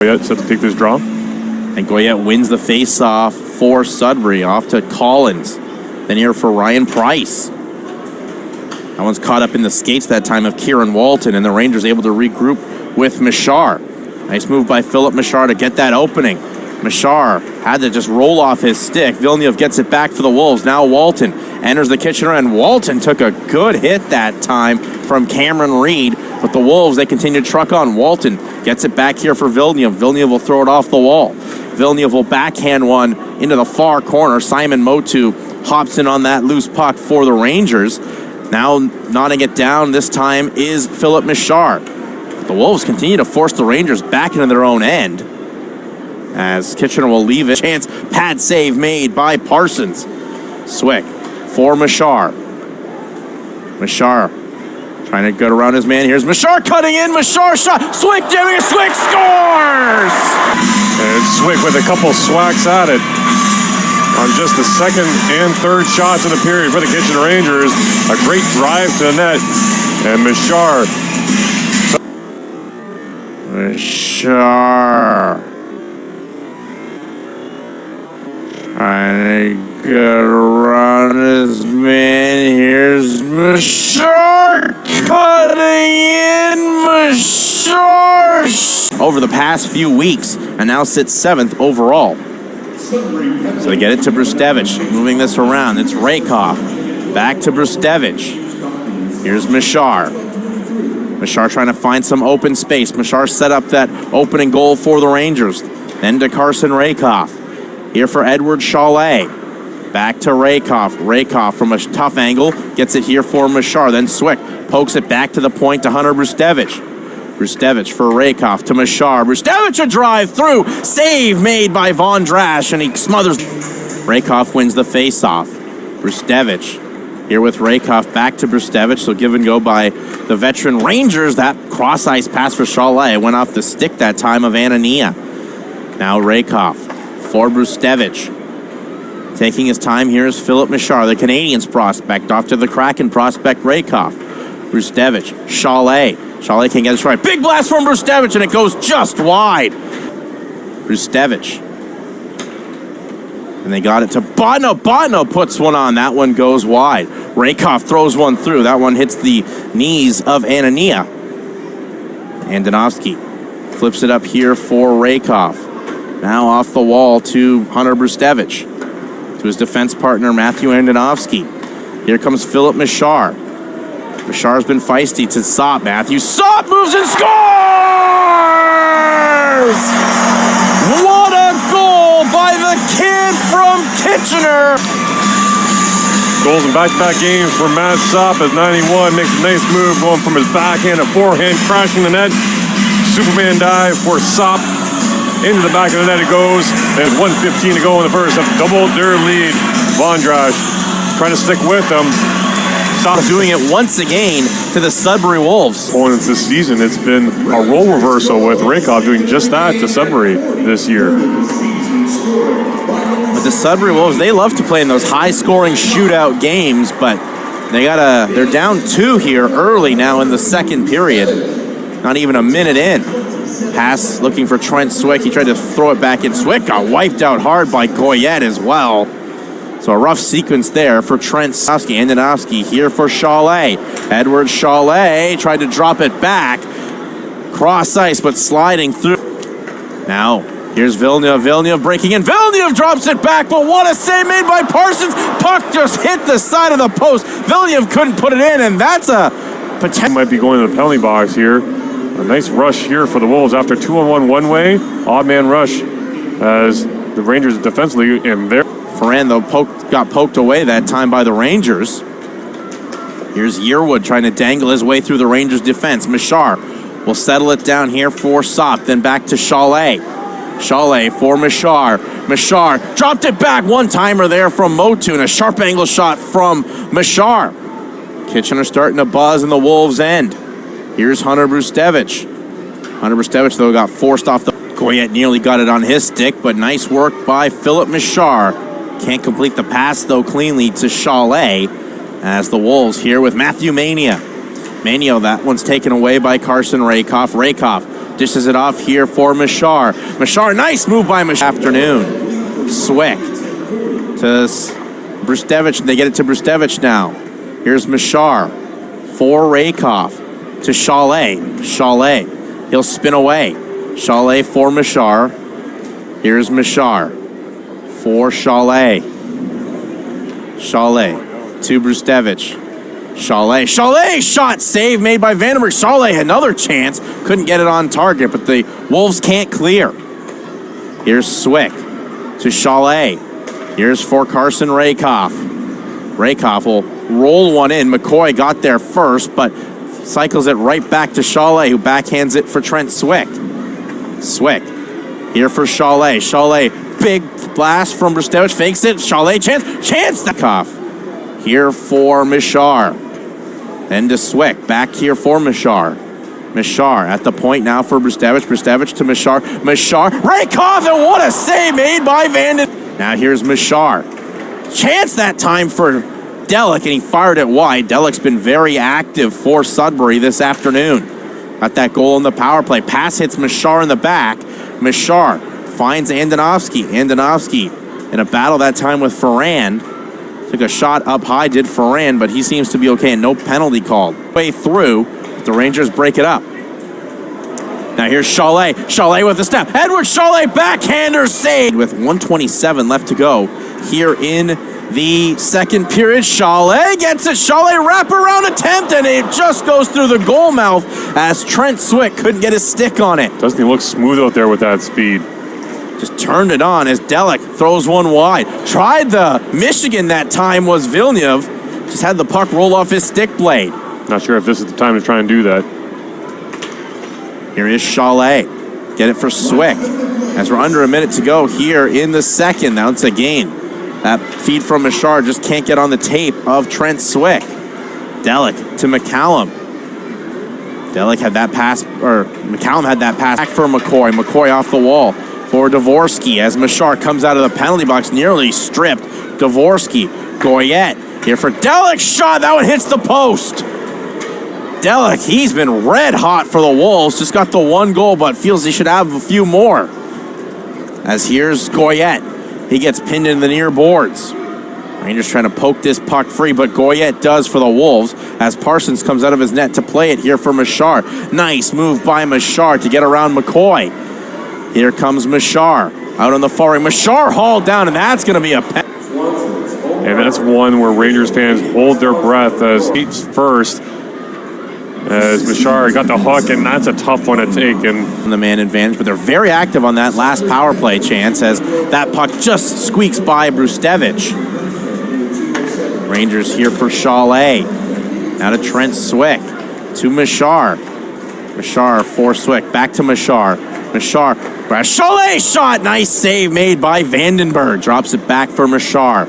Goyette set to take this draw. And Goyette wins the face-off for Sudbury, off to Collins. Then here for Ryan Price. That one's caught up in the skates that time of Kieran Walton, and the Rangers able to regroup with Mešár. Nice move by Filip Mešár to get that opening. Mešár had to just roll off his stick. Villeneuve gets it back for the Wolves. Now Walton enters the Kitchener, and Walton took a good hit that time from Cameron Reed. But the Wolves, they continue to truck on. Walton gets it back here for Villeneuve. Villeneuve will throw it off the wall. Villeneuve will backhand one into the far corner. Simon Motu hops in on that loose puck for the Rangers. Now nodding it down this time is Filip Mešár. The Wolves continue to force the Rangers back into their own end, as Kitchener will leave it. Chance pad save made by Parsons. Swick for Mešár. Mešár trying to get around his man. Here's Mešár cutting in. Mešár shot. Swick jamming. Swick scores! And Swick with a couple swacks at it on just the second and third shots of the period for the Kitchener Rangers. A great drive to the net. And Mešár. Trying to get around his man. Here's Mešár cutting in. Mešár over the past few weeks, and now sits 7th overall. So they get it to Brustevich. Moving this around, it's Rakoff. Back to Brustevich. Here's Mešár. Mešár trying to find some open space. Mešár set up that opening goal for the Rangers. Then to Carson Rakoff. Here for Edward Chalet. Back to Rakoff. Rakoff from a tough angle gets it here for Mešár. Then Swick pokes it back to the point to Hunter Brustevich. Brustevich for Rakoff to Mešár. Brustevich a drive through. Save made by Von Drash, and he smothers. Rakoff wins the faceoff. Brustevich here with Rakoff back to Brustevich. So give and go by the veteran Rangers. That cross ice pass for Chalet went off the stick that time of Anania. Now Rakoff for Brustevich. Taking his time here is Filip Mešár, the Canadiens prospect, off to the Kraken prospect Rakoff. Brustevich, Chalet. Chalet can get it right. Big blast from Brustevich, and it goes just wide. Brustevich. And they got it to Botno. Botno puts one on. That one goes wide. Rakoff throws one through. That one hits the knees of Anania. Andonovski flips it up here for Rakoff. Now off the wall to Hunter Brustevich. To his defense partner, Matthew Andonovski. Here comes Filip Mešár. Mešár's been feisty to Sop. Matthew Sop moves and scores! What a goal by the kid from Kitchener! Goals in back-to-back games for Matt Sop as 91 makes a nice move going from his backhand to forehand, crashing the net. Superman dive for Sop. Into the back of the net it goes. There's 1:15 to go in the first. Have doubled their lead. Vondrash trying to stick with them. Stop doing it once again to the Sudbury Wolves. Opponents this season, it's been a role reversal with Rakoff doing just that to Sudbury this year. But the Sudbury Wolves, they love to play in those high-scoring shootout games, but they're down 2 here early now in the second period. Not even a minute in. Pass looking for Trent Swick. He tried to throw it back in. Swick got wiped out hard by Goyette as well. So a rough sequence there for Trent Andonovski. Andonovski here for Chalet. Edward Chalet tried to drop it back. Cross ice, but sliding through. Now, here's Villeneuve. Villeneuve breaking in. Villeneuve drops it back, but what a save made by Parsons. Puck just hit the side of the post. Villeneuve couldn't put it in, and that's a potential. Might be going to the penalty box here. A nice rush here for the Wolves after 2-on-1 one-way. Odd man rush as the Rangers defensively in there. Ferran, though, got poked away that time by the Rangers. Here's Yearwood trying to dangle his way through the Rangers' defense. Mešár will settle it down here for Sop, then back to Chalet. Chalet for Mešár. Mešár dropped it back. One-timer there from Motu, and a sharp angle shot from Mešár. Kitchener starting to buzz in the Wolves' end. Here's Hunter Brustevich. Hunter Brustevich, though, got forced off the... Goyette nearly got it on his stick, but nice work by Filip Mešár. Can't complete the pass, though, cleanly to Chalet, as the Wolves here with Matthew Mania. Mania, that one's taken away by Carson Rakoff. Rakoff Dishes it off here for Mešár. Mešár, nice move by Mešár. Afternoon. Swick to Brustevich. They get it to Brustevich now. Here's Mešár for Rakoff to Chalet. Chalet. He'll spin away. Chalet for Mešár. Here's Mešár for Chalet. Chalet to Brustevich. Chalet. Chalet shot save made by Vandenberg. Chalet another chance. Couldn't get it on target, but the Wolves can't clear. Here's Swick to Chalet. Here's for Carson Rakoff. Rakoff will roll one in. McCoy got there first, but cycles it right back to Chalet, who backhands it for Trent Swick. Swick here for Chalet. Chalet, big blast from Brustevich, fakes it. Chalet, chance. Rakoff here for Mešár. Then to Swick, back here for Mešár. Mešár at the point now for Brustevich. Brustevich to Mešár. Mešár, Rakoff, and what a save made by Vanden. Now here's Mešár. Chance that time for Delic, and he fired it wide. Delic's been very active for Sudbury this afternoon. Got that goal in the power play. Pass hits Mešár in the back. Mešár finds Andonovski. Andonovski in a battle that time with Ferran. Took a shot up high, did Ferran, but he seems to be okay, and no penalty called. Way through, the Rangers break it up. Now here's Chalet. Chalet with the step. Edward Chalet, backhander save. With 1:27 left to go here in the second period. Chalet gets it. Chalet wraparound attempt, and it just goes through the goal mouth as Trent Swick couldn't get his stick on it. Doesn't he look smooth out there with that speed? Just turned it on as Delic throws one wide. Tried the Michigan that time was Villeneuve. Just had the puck roll off his stick blade. Not sure if this is the time to try and do that. Here is Chalet. Get it for Swick. As we're under a minute to go here in the second. Now it's again. That feed from Mešár just can't get on the tape of Trent Swick. Delic to McCallum. Delic had that pass, or McCallum had that pass back for McCoy. McCoy off the wall for Dvorsky as Mešár comes out of the penalty box, nearly stripped. Dvorsky, Goyette here for Delic. Shot, that one hits the post. Delic, he's been red hot for the Wolves. Just got the one goal, but feels he should have a few more. As here's Goyette. He gets pinned in the near boards. Rangers trying to poke this puck free, but Goyette does for the Wolves as Parsons comes out of his net to play it here for Mešár. Nice move by Mešár to get around McCoy. Here comes Mešár out on the far right. Mešár hauled down, and that's going to be a pen. And that's one where Rangers fans hold their breath as he's first. As Mešár got the hook, and that's a tough one to take. And the man advantage, but they're very active on that last power play chance as that puck just squeaks by Brustevich. Rangers here for Chalet. Now to Trent Swick. To Mešár. Mešár for Swick. Back to Mešár. Mešár. Chalet shot. Nice save made by Vandenberg. Drops it back for Mešár.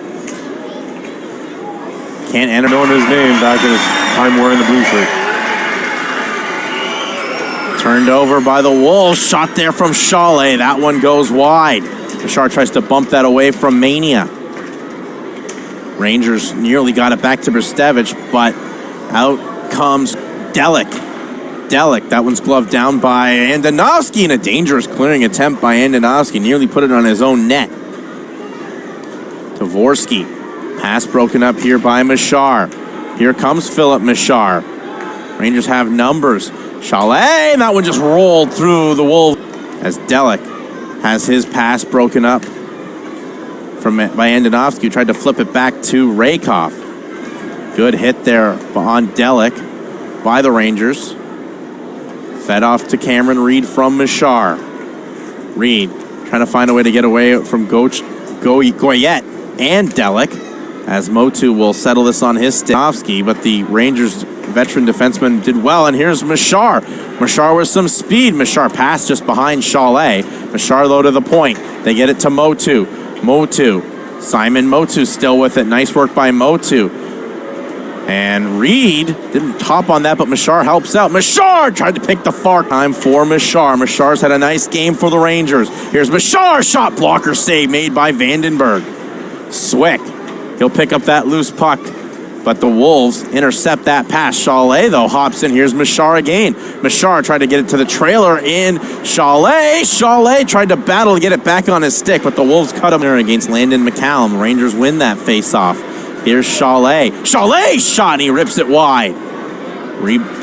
Can't enter. knowing his name back in his time wearing the blue shirt. Turned over by the Wolves. Shot there from Chalet. That one goes wide. Mešár tries to bump that away from Mania. Rangers nearly got it back to Brustevich, but out comes Delic. Delic, that one's gloved down by Andonovski, and a dangerous clearing attempt by Andonovski. Nearly put it on his own net. Dvorsky. Pass broken up here by Mešár. Here comes Filip Mešár. Rangers have numbers. Chalet, and that one just rolled through the Wolves as Delic has his pass broken up by Andonovski, who tried to flip it back to Rakoff. Good hit there on Delic by the Rangers. Fed off to Cameron Reed from Mešár. Reed trying to find a way to get away from Goyette and Delic as Motu will settle this on his stick. But the Rangers veteran defenseman did well, and here's Mešár. Mešár with some speed. Mešár passed just behind Chalet. Mešár low to the point. They get it to Motu. Simon Motu still with it. Nice work by Motu. And Reed didn't top on that, but Mešár helps out. Mešár tried to pick the far time for Mešár. Mešár's had a nice game for the Rangers. Here's Mešár. Shot blocker save made by Vandenberg. Swick. He'll pick up that loose puck But the Wolves intercept that pass. Chalet, though, hops in. Here's Mešár again. Mešár tried to get it to the trailer in Chalet. Chalet tried to battle to get it back on his stick, but the Wolves cut him against Landon McCallum. Rangers win that face-off. Here's Chalet. Chalet shot, and he rips it wide.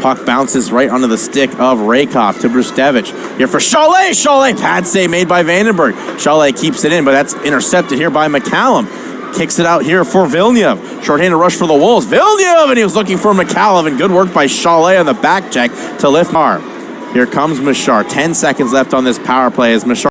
Puck bounces right onto the stick of Rakoff to Brustevich. Here for Chalet. Chalet, pad save made by Vandenberg. Chalet keeps it in, but that's intercepted here by McCallum. Kicks it out here for Villeneuve. Short-handed rush for the Wolves. Villeneuve, and he was looking for McCallum, and good work by Chalet on the back check to lift Mešár. Here comes Mešár. 10 seconds left on this power play as Mešár